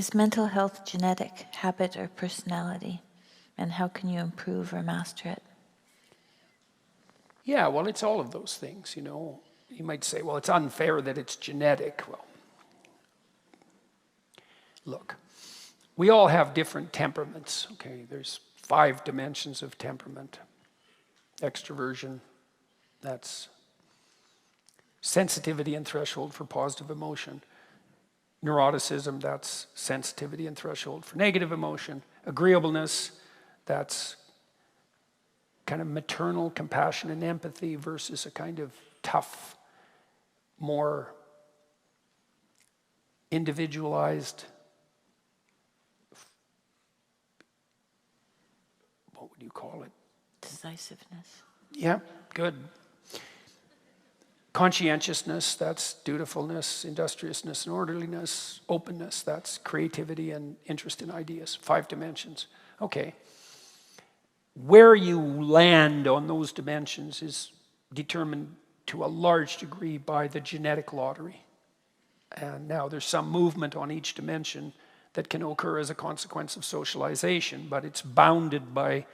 Is mental health genetic, habit, or personality? And how can you improve or master it? Yeah, well, it's all of those things, you know. You might say, well, it's unfair that it's genetic. Well, look, we all have different temperaments, okay? There's 5 dimensions of temperament. Extroversion, that's sensitivity and threshold for positive emotion. Neuroticism, that's sensitivity and threshold for negative emotion. Agreeableness, that's kind of maternal compassion and empathy versus a kind of tough, more individualized, what would you call it? Decisiveness. Yeah, good. Conscientiousness, that's dutifulness, industriousness and orderliness. Openness, that's creativity and interest in ideas. 5 dimensions. Okay. Where you land on those dimensions is determined to a large degree by the genetic lottery. And now there's some movement on each dimension that can occur as a consequence of socialization, but it's bounded by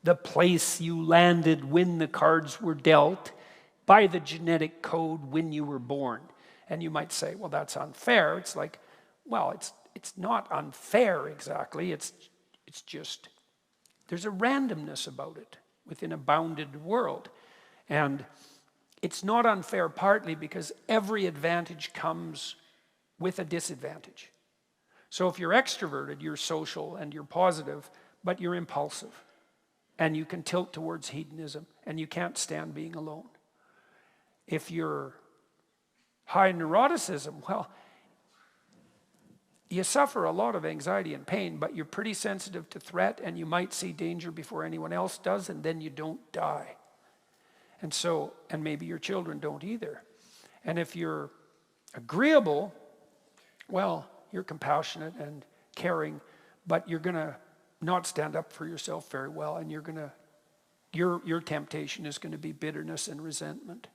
the place you landed when the cards were dealt, by the genetic code when you were born. And you might say, well, that's unfair. It's like, well, it's not unfair exactly. It's just, there's a randomness about it within a bounded world. And it's not unfair partly because every advantage comes with a disadvantage. So if you're extroverted, you're social and you're positive, but you're impulsive. And you can tilt towards hedonism and you can't stand being alone. If you're high neuroticism, well, you suffer a lot of anxiety and pain, but you're pretty sensitive to threat and you might see danger before anyone else does, and then you don't die. And so, and maybe your children don't either. And if you're agreeable, well, you're compassionate and caring, but you're going to not stand up for yourself very well, and your temptation is going to be bitterness and resentment.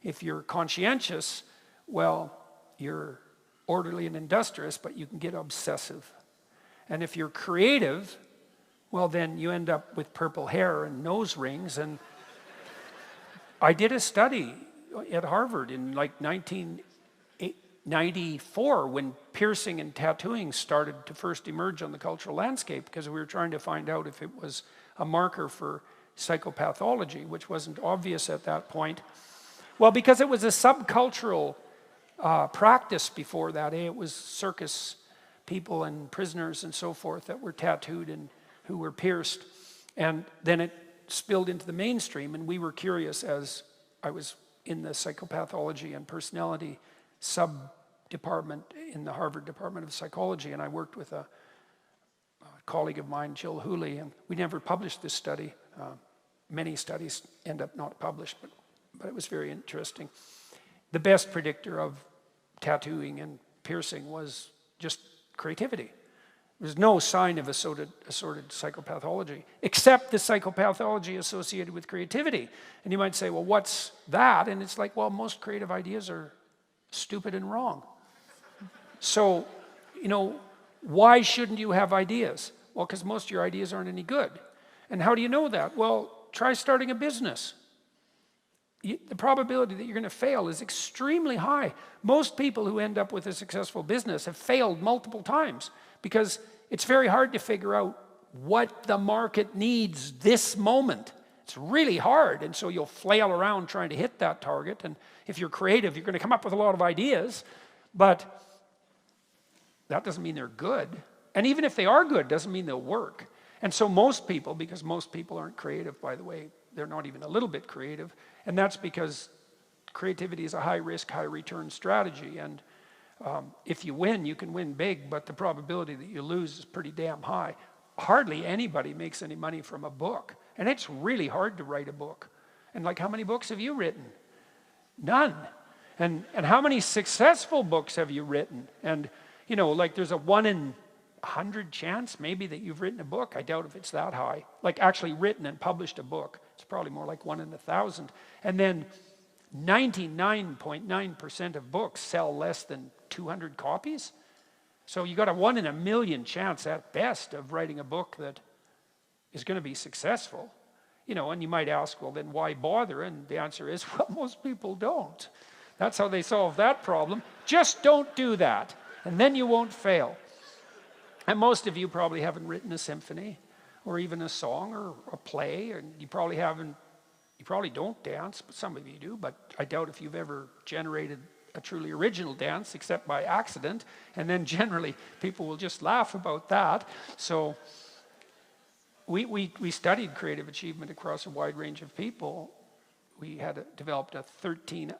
If you're conscientious, well, you're orderly and industrious, but you can get obsessive. And if you're creative, well, then you end up with purple hair and nose rings. And I did a study at Harvard in like 1994 when piercing and tattooing started to first emerge on the cultural landscape, because we were trying to find out if it was a marker for psychopathology, which wasn't obvious at that point. Well, because it was a subcultural practice before that. It was circus people and prisoners and so forth that were tattooed and who were pierced. And then it spilled into the mainstream, and we were curious, as I was in the psychopathology and personality sub-department in the Harvard Department of Psychology, and I worked with a colleague of mine, Jill Hooley, and we never published this study. Many studies end up not published, but it was very interesting. The best predictor of tattooing and piercing was just creativity. There's no sign of assorted psychopathology, except the psychopathology associated with creativity. And you might say, well, what's that? And it's like, well, most creative ideas are stupid and wrong. So, you know, why shouldn't you have ideas? Well, because most of your ideas aren't any good. And how do you know that? Well, try starting a business. The probability that you're going to fail is extremely high. Most people who end up with a successful business have failed multiple times because it's very hard to figure out what the market needs this moment. It's really hard, and so you'll flail around trying to hit that target. And if you're creative, you're going to come up with a lot of ideas, but that doesn't mean they're good. And even if they are good, doesn't mean they'll work. And so most people, because most people aren't creative, by the way, they're not even a little bit creative, and that's because creativity is a high-risk, high-return strategy. And if you win, you can win big, but the probability that you lose is pretty damn high. Hardly anybody makes any money from a book, and it's really hard to write a book. And like, how many books have you written? None. And how many successful books have you written? And, you know, like there's a 1 in 100 chance maybe that you've written a book. I doubt if it's that high. Like actually written and published a book. It's probably more like 1 in 1,000. And then 99.9% of books sell less than 200 copies. So you got a 1 in a million chance at best of writing a book that is going to be successful. You know, and you might ask, well, then why bother? And the answer is, well, most people don't. That's how they solve that problem. Just don't do that, and then you won't fail. And most of you probably haven't written a symphony or even a song or a play, and you probably don't dance, but some of you do, but I doubt if you've ever generated a truly original dance except by accident, and then generally people will just laugh about that. So we studied creative achievement across a wide range of people. We had developed a 13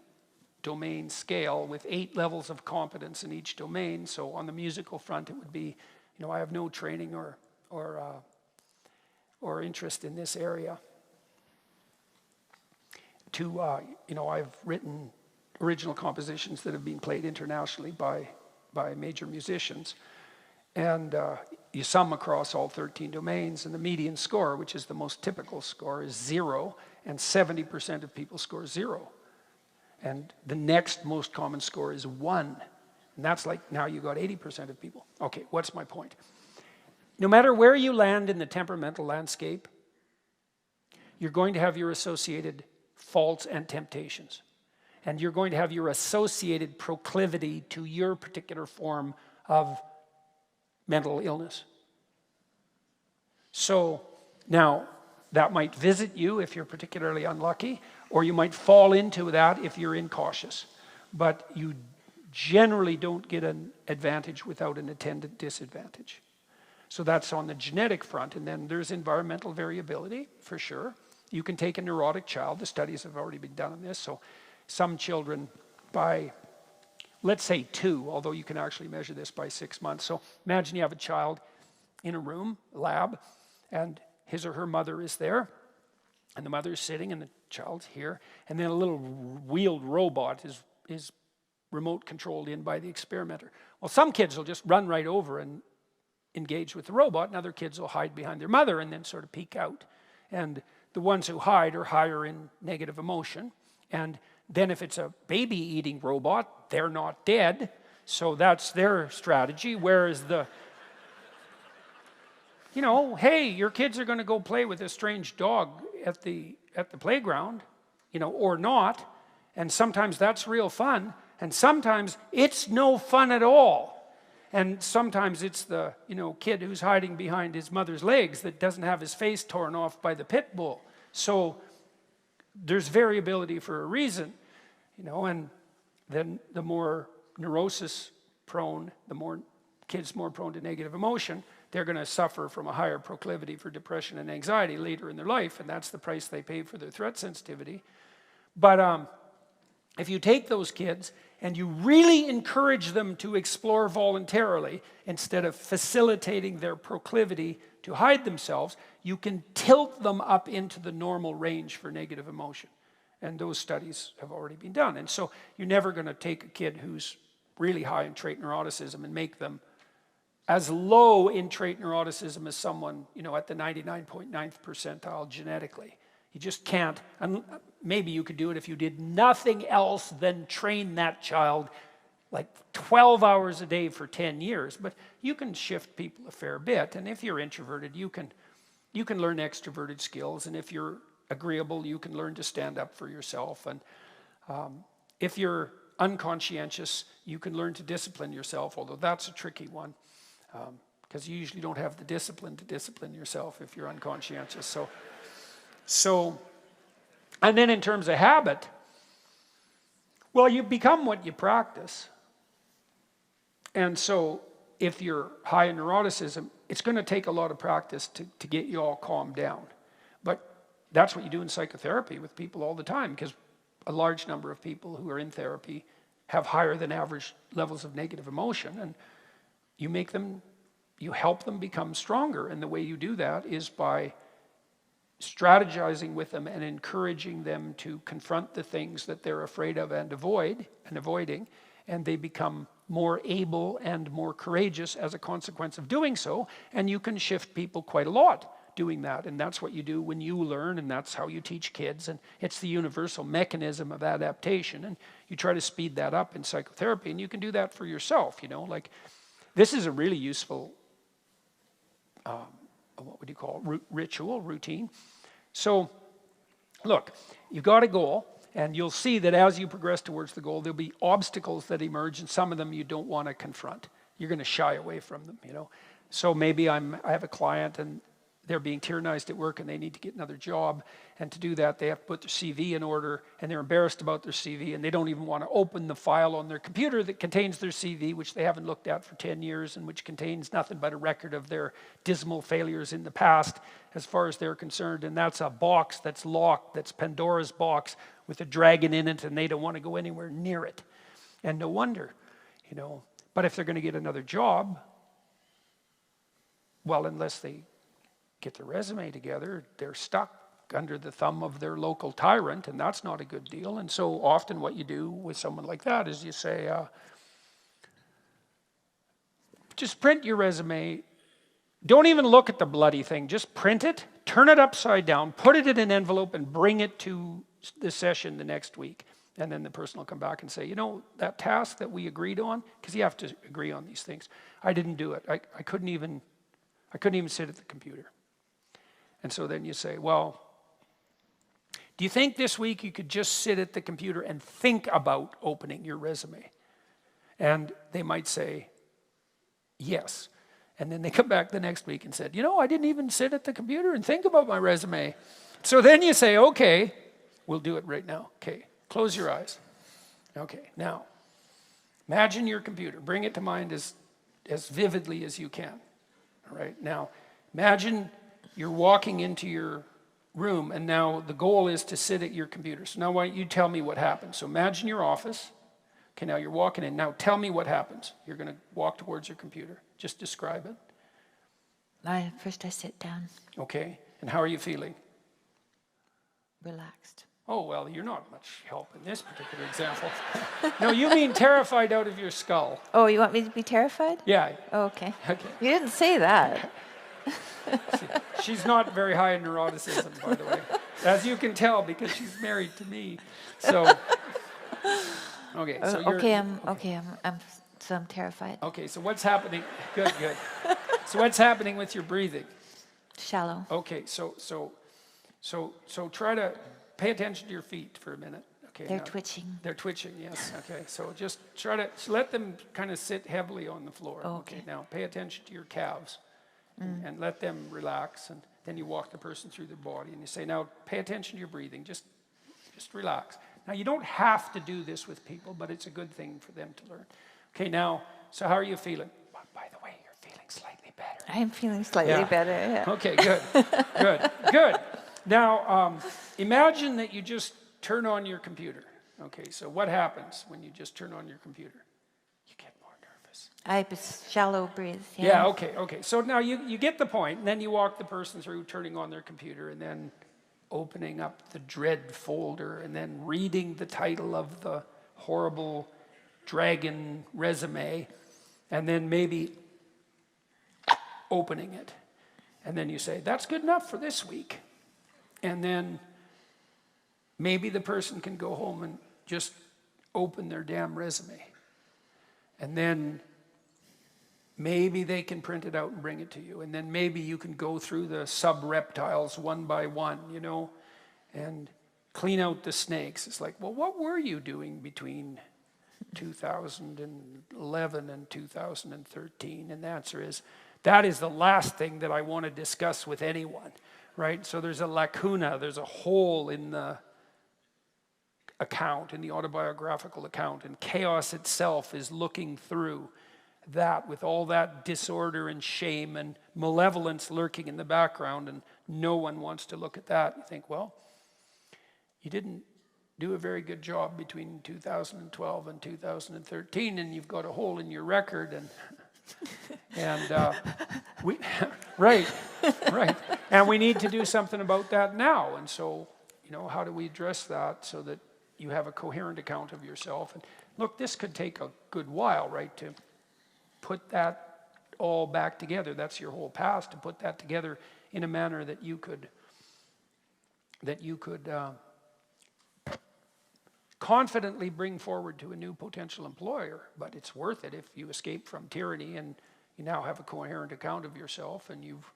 domain scale with 8 levels of competence in each domain. So on the musical front, it would be, you know, I have no training or interest in this area. You know, I've written original compositions that have been played internationally by major musicians. And you sum across all 13 domains, and the median score, which is the most typical score, is 0, and 70% of people score 0. And the next most common score is 1. And that's like, now you got 80% of people. Okay, what's my point? No matter where you land in the temperamental landscape, you're going to have your associated faults and temptations. And you're going to have your associated proclivity to your particular form of mental illness. So now, that might visit you if you're particularly unlucky, or you might fall into that if you're incautious. But you generally don't get an advantage without an attendant disadvantage. So that's on the genetic front, and then there's environmental variability, for sure. You can take a neurotic child. The studies have already been done on this. So some children by, let's say 2, although you can actually measure this by 6 months. So imagine you have a child in a room, a lab, and his or her mother is there, and the mother is sitting, and the child's here, and then a little wheeled robot is remote controlled in by the experimenter. Well, some kids will just run right over and engage with the robot, and other kids will hide behind their mother and then sort of peek out. And the ones who hide are higher in negative emotion. And then if it's a baby-eating robot, they're not dead, so that's their strategy. Whereas you know, hey, your kids are going to go play with a strange dog at the playground, you know, or not. And sometimes that's real fun, and sometimes it's no fun at all. And sometimes it's the, you know, kid who's hiding behind his mother's legs that doesn't have his face torn off by the pit bull. So there's variability for a reason, you know, and then the more neurosis prone, the more kids more prone to negative emotion, they're going to suffer from a higher proclivity for depression and anxiety later in their life, and that's the price they pay for their threat sensitivity. But if you take those kids and you really encourage them to explore voluntarily instead of facilitating their proclivity to hide themselves, you can tilt them up into the normal range for negative emotion. And those studies have already been done. And so you're never going to take a kid who's really high in trait neuroticism and make them as low in trait neuroticism as someone, you know, at the 99.9th percentile genetically. You just can't. And maybe you could do it if you did nothing else than train that child like 12 hours a day for 10 years. But you can shift people a fair bit. And if you're introverted, you can learn extroverted skills. And if you're agreeable, you can learn to stand up for yourself. And if you're unconscientious, you can learn to discipline yourself, although that's a tricky one. Because you usually don't have the discipline to discipline yourself if you're unconscientious. So, and then in terms of habit, well, you become what you practice. And so if you're high in neuroticism, it's going to take a lot of practice to get you all calmed down. But that's what you do in psychotherapy with people all the time, because a large number of people who are in therapy have higher than average levels of negative emotion, and you help them become stronger. And the way you do that is by strategizing with them and encouraging them to confront the things that they're afraid of and avoiding, and they become more able and more courageous as a consequence of doing so. And you can shift people quite a lot doing that, and that's what you do when you learn, and that's how you teach kids, and it's the universal mechanism of adaptation. And you try to speed that up in psychotherapy, and you can do that for yourself, you know, like This is a really useful, what would you call it, ritual, routine. So, look, you've got a goal, and you'll see that as you progress towards the goal, there'll be obstacles that emerge, and some of them you don't want to confront. You're going to shy away from them, you know. So maybe I have a client, and they're being tyrannized at work and they need to get another job. And to do that, they have to put their CV in order, and they're embarrassed about their CV, and they don't even want to open the file on their computer that contains their CV, which they haven't looked at for 10 years and which contains nothing but a record of their dismal failures in the past as far as they're concerned. And that's a box that's locked, that's Pandora's box with a dragon in it, and they don't want to go anywhere near it. And no wonder, you know. But if they're going to get another job, well, unless they get their resume together, they're stuck under the thumb of their local tyrant, and that's not a good deal. And so often what you do with someone like that is you say, just print your resume. Don't even look at the bloody thing. Just print it, turn it upside down, put it in an envelope, and bring it to the session the next week. And then the person will come back and say, you know, that task that we agreed on, because you have to agree on these things, I didn't do it. I couldn't even sit at the computer. And so then you say, well, do you think this week you could just sit at the computer and think about opening your resume? And they might say, yes. And then they come back the next week and said, you know, I didn't even sit at the computer and think about my resume. So then you say, okay, we'll do it right now. Okay, close your eyes. Okay, now, imagine your computer. Bring it to mind as vividly as you can. All right, now, imagine you're walking into your room, and now the goal is to sit at your computer. So now why don't you tell me what happens? So imagine your office. Okay, now you're walking in. Now tell me what happens. You're going to walk towards your computer. Just describe it. First I sit down. Okay, and how are you feeling? Relaxed. Oh, well, you're not much help in this particular example. No, you mean terrified out of your skull. Oh, you want me to be terrified? Yeah. Oh, okay. Okay. You didn't say that. She's not very high in neuroticism, by the way, as you can tell because she's married to me. So, okay. So I'm terrified. Okay. So what's happening? Good. So what's happening with your breathing? Shallow. Okay. So try to pay attention to your feet for a minute. Okay. They're twitching. They're twitching. Yes. Okay. So just try to let them kind of sit heavily on the floor. Okay. Now pay attention to your calves. And let them relax, and then you walk the person through their body, and you say, now pay attention to your breathing, just relax. Now you don't have to do this with people, but it's a good thing for them to learn. Okay, now, so how are you feeling? By the way, you're feeling slightly better. I'm feeling slightly better, yeah. Okay, good. Now, imagine that you just turn on your computer. Okay, so what happens when you just turn on your computer? I shallow breathe. Yeah, okay. So now you get the point, and then you walk the person through turning on their computer and then opening up the dread folder and then reading the title of the horrible dragon resume and then maybe opening it. And then you say, that's good enough for this week. And then maybe the person can go home and just open their damn resume. And then maybe they can print it out and bring it to you. And then maybe you can go through the sub-reptiles one by one, you know, and clean out the snakes. It's like, well, what were you doing between 2011 and 2013? And the answer is, that is the last thing that I want to discuss with anyone, right? So there's a lacuna, there's a hole in the account, in the autobiographical account, and chaos itself is looking through that with all that disorder and shame and malevolence lurking in the background, and no one wants to look at that. You think, well, you didn't do a very good job between 2012 and 2013, and you've got a hole in your record, and we right, and we need to do something about that now. And so, you know, how do we address that so that you have a coherent account of yourself? And look, this could take a good while, right, to put that all back together. That's your whole past, to put that together in a manner that you could confidently bring forward to a new potential employer. But it's worth it if you escape from tyranny and you now have a coherent account of yourself and you've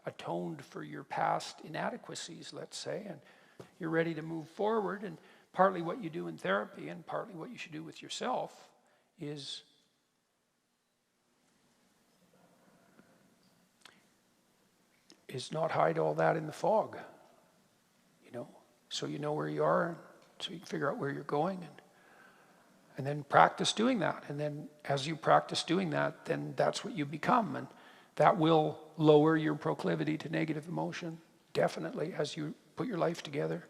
atoned for your past inadequacies, let's say, and you're ready to move forward. And partly what you do in therapy and partly what you should do with yourself is not hide all that in the fog, you know, so you know where you are, so you can figure out where you're going, and then practice doing that. And then as you practice doing that, then that's what you become, and that will lower your proclivity to negative emotion, definitely, as you put your life together.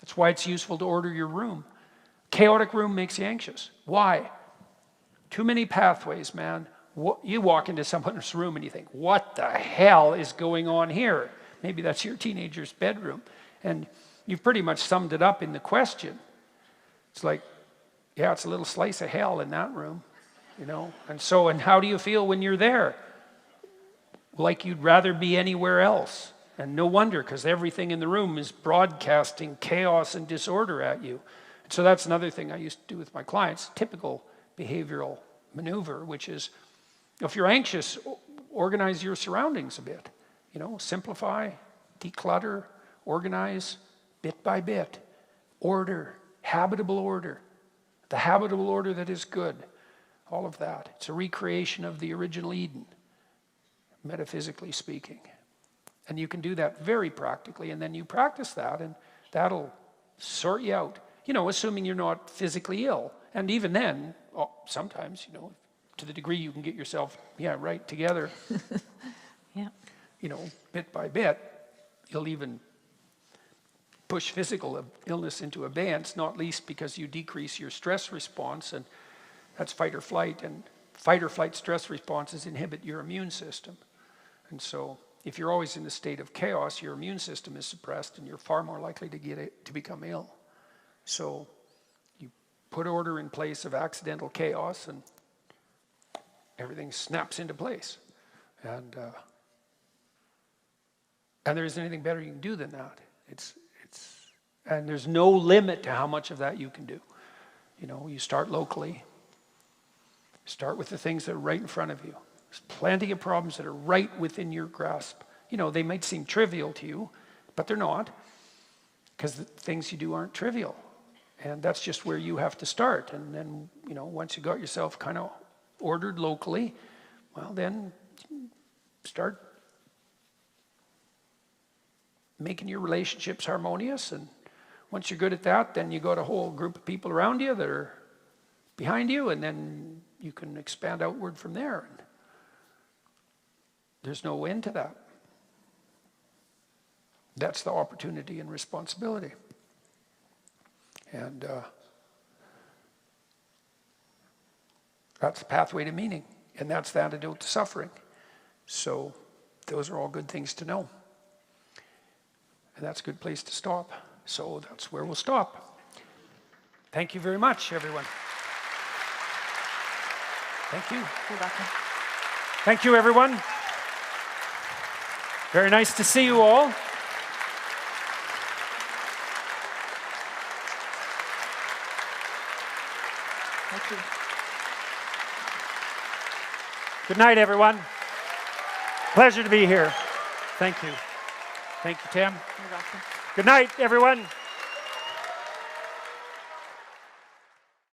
That's why it's useful to order your room. Chaotic room makes you anxious. Why? Too many pathways, man. You walk into someone's room and you think, what the hell is going on here? Maybe that's your teenager's bedroom. And you've pretty much summed it up in the question. It's like, yeah, it's a little slice of hell in that room, you know? And how do you feel when you're there? Like you'd rather be anywhere else. And no wonder, because everything in the room is broadcasting chaos and disorder at you. And so that's another thing I used to do with my clients, typical behavioral maneuver, which is, if you're anxious, organize your surroundings a bit. You know, simplify, declutter, organize bit by bit. Order, habitable order. The habitable order that is good. All of that. It's a recreation of the original Eden, metaphysically speaking. And you can do that very practically, and then you practice that, and that'll sort you out. You know, assuming you're not physically ill. And even then, sometimes, you know, to the degree you can get yourself, right together, Yeah. you know, bit by bit, you'll even push physical illness into abeyance, not least because you decrease your stress response, and that's fight or flight, and fight or flight stress responses inhibit your immune system. And so if you're always in a state of chaos, your immune system is suppressed and you're far more likely to become ill. So you put order in place of accidental chaos and everything snaps into place. And there isn't anything better you can do than that. And there's no limit to how much of that you can do. You know, you start locally. Start with the things that are right in front of you. There's plenty of problems that are right within your grasp. You know, they might seem trivial to you, but they're not, because the things you do aren't trivial. And that's just where you have to start. And then, you know, once you got yourself kind of ordered locally, well, then start making your relationships harmonious. And once you're good at that, then you got a whole group of people around you that are behind you, and then you can expand outward from there. And there's no end to that. That's the opportunity and responsibility. And that's the pathway to meaning. And that's the antidote to suffering. So those are all good things to know. And that's a good place to stop. So that's where we'll stop. Thank you very much, everyone. Thank you. You're welcome. Thank you, everyone. Very nice to see you all. Thank you. Good night, everyone. Pleasure to be here. Thank you. Thank you, Tim. You're welcome. Good night, everyone.